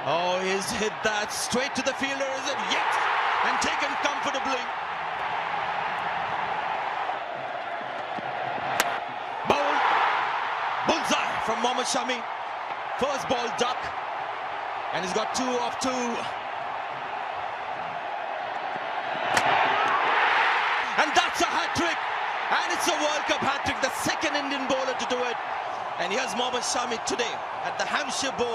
Oh, he's hit that straight to the fielder, is it? Yet, and taken comfortably. Bullseye from Md.shami. First ball duck, and he's got 2 of 2. And that's a hat-trick, and it's a World Cup hat-trick, the second Indian bowler to do it. And here's Md.shami today at the Hampshire Bowl.